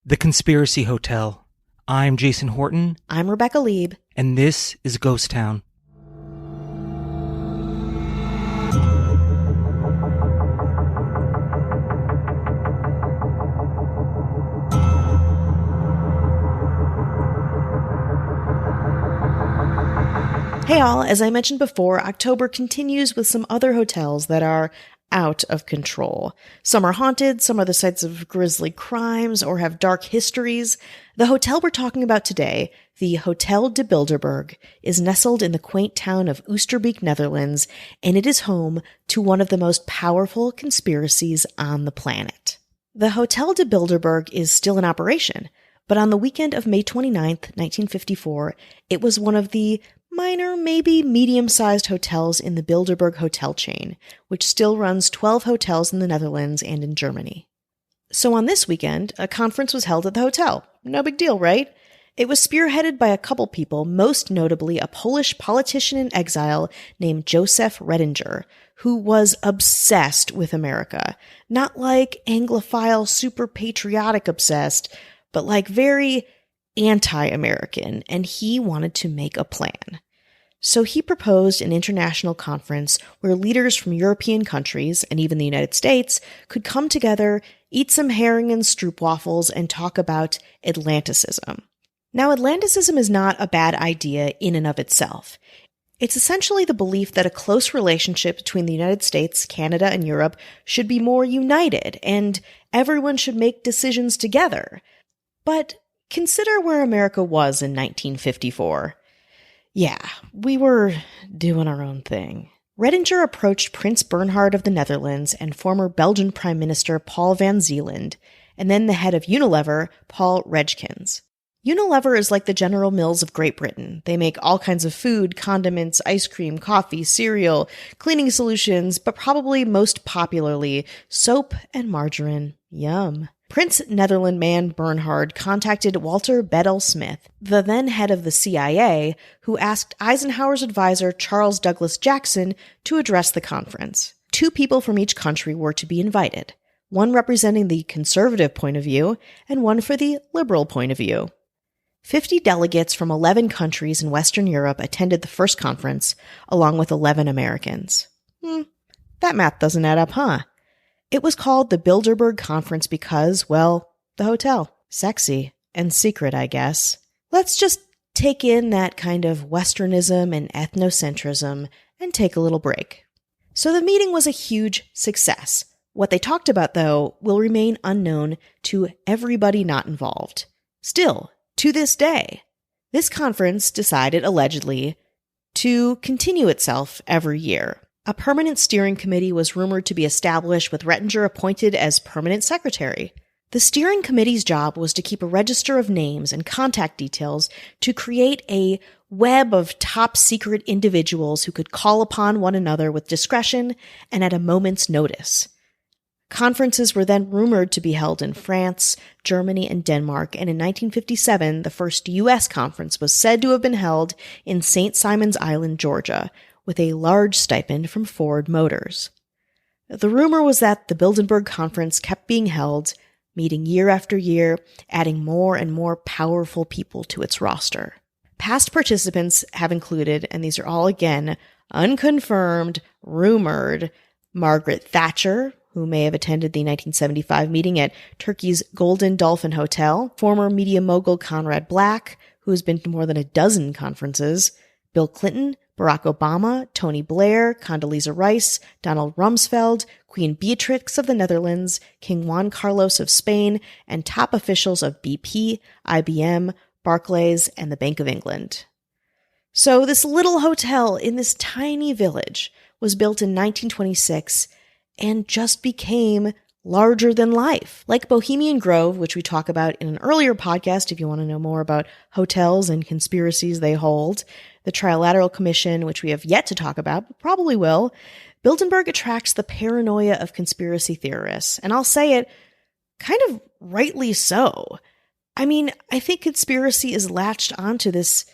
The Conspiracy Hotel. I'm Jason Horton. I'm Rebecca Lieb. And this is Ghost Town. Hey all, as I mentioned before, October continues with some other hotels that are out of control. Some are haunted, some are the sites of grisly crimes or have dark histories. The hotel we're talking about today, the Hotel De Bilderberg, is nestled in the quaint town of Oosterbeek, Netherlands, and it is home to one of the most powerful conspiracies on the planet. The Hotel De Bilderberg is still in operation, but on the weekend of May 29th, 1954, it was one of the minor, maybe medium-sized hotels in the Bilderberg hotel chain, which still runs 12 hotels in the Netherlands and in Germany. So on this weekend, a conference was held at the hotel. No big deal, right? It was spearheaded by a couple people, most notably a Polish politician in exile named Joseph Redinger, who was obsessed with America. Not like Anglophile, super patriotic obsessed, but like very anti-American, and he wanted to make a plan. So he proposed an international conference where leaders from European countries, and even the United States, could come together, eat some herring and stroopwafels, and talk about Atlanticism. Now, Atlanticism is not a bad idea in and of itself. It's essentially the belief that a close relationship between the United States, Canada, and Europe should be more united, and everyone should make decisions together. But consider where America was in 1954. Yeah, we were doing our own thing. Redinger approached Prince Bernhard of the Netherlands and former Belgian Prime Minister Paul van Zeeland, and then the head of Unilever, Paul Rejkins. Unilever is like the General Mills of Great Britain. They make all kinds of food, condiments, ice cream, coffee, cereal, cleaning solutions, but probably most popularly, soap and margarine. Yum. Prince Netherland man Bernhard contacted Walter Bedell Smith, the then head of the CIA, who asked Eisenhower's advisor Charles Douglas Jackson to address the conference. 2 people from each country were to be invited, one representing the conservative point of view and one for the liberal point of view. 50 delegates from 11 countries in Western Europe attended the first conference, along with 11 Americans. That math doesn't add up, huh? It was called the Bilderberg Conference because, well, the hotel. Sexy and secret, I guess. Let's just take in that kind of Westernism and ethnocentrism and take a little break. So the meeting was a huge success. What they talked about, though, will remain unknown to everybody not involved. Still, to this day, this conference decided, allegedly, to continue itself every year. A permanent steering committee was rumored to be established with Redinger appointed as permanent secretary. The steering committee's job was to keep a register of names and contact details to create a web of top-secret individuals who could call upon one another with discretion and at a moment's notice. Conferences were then rumored to be held in France, Germany, and Denmark, and in 1957, the first U.S. conference was said to have been held in St. Simon's Island, Georgia, with a large stipend from Ford Motors. The rumor was that the Bilderberg Conference kept being held, meeting year after year, adding more and more powerful people to its roster. Past participants have included, and these are all again unconfirmed, rumored, Margaret Thatcher, who may have attended the 1975 meeting at Turkey's Golden Dolphin Hotel, former media mogul Conrad Black, who has been to more than a dozen conferences, Bill Clinton, Barack Obama, Tony Blair, Condoleezza Rice, Donald Rumsfeld, Queen Beatrix of the Netherlands, King Juan Carlos of Spain, and top officials of BP, IBM, Barclays, and the Bank of England. So this little hotel in this tiny village was built in 1926 and just became larger than life. Like Bohemian Grove, which we talk about in an earlier podcast if you want to know more about hotels and conspiracies they hold, the Trilateral Commission, which we have yet to talk about, but probably will, Bilderberg attracts the paranoia of conspiracy theorists. And I'll say it kind of rightly so. I mean, I think conspiracy is latched onto this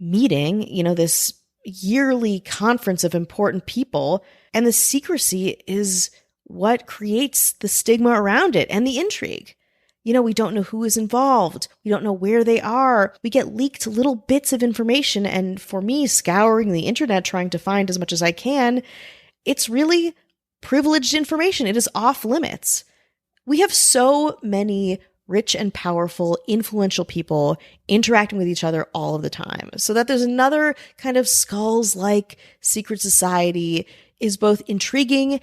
meeting, this yearly conference of important people, and the secrecy is what creates the stigma around it and the intrigue. We don't know who is involved. We don't know where they are. We get leaked little bits of information. And for me, scouring the internet, trying to find as much as I can, it's really privileged information. It is off limits. We have so many rich and powerful, influential people interacting with each other all of the time. So that there's another kind of Skulls-like secret society is both intriguing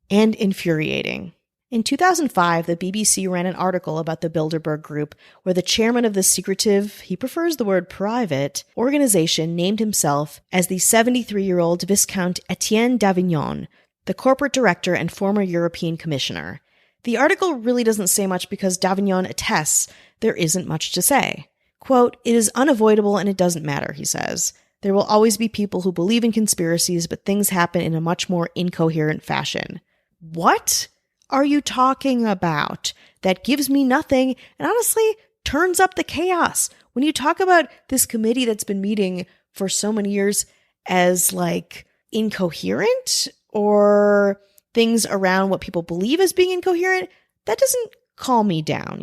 and infuriating. In 2005, the BBC ran an article about the Bilderberg Group where the chairman of the secretive, he prefers the word private, organization named himself as the 73-year-old Viscount Etienne d'Avignon, the corporate director and former European commissioner. The article really doesn't say much because d'Avignon attests there isn't much to say. Quote, "It is unavoidable and it doesn't matter," he says. "There will always be people who believe in conspiracies, but things happen in a much more incoherent fashion." What are you talking about? That gives me nothing and honestly turns up the chaos. When you talk about this committee that's been meeting for so many years as like incoherent or things around what people believe as being incoherent, that doesn't calm me down,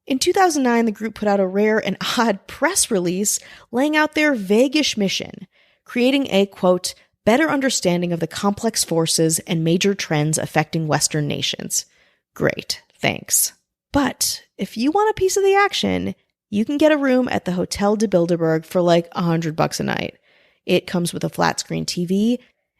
In 2009, the group put out a rare and odd press release laying out their vaguish mission, creating a, quote, better understanding of the complex forces and major trends affecting Western nations. Great, thanks. But if you want a piece of the action, you can get a room at the Hotel De Bilderberg for like $100 a night. It comes with a flat screen TV,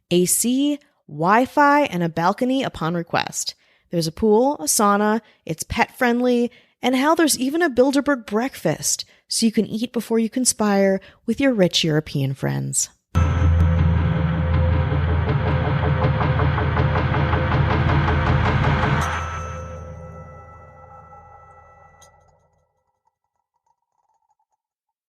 AC, Wi-Fi, and a balcony upon request. There's a pool, a sauna, it's pet friendly, and hell, there's even a Bilderberg breakfast, so you can eat before you conspire with your rich European friends.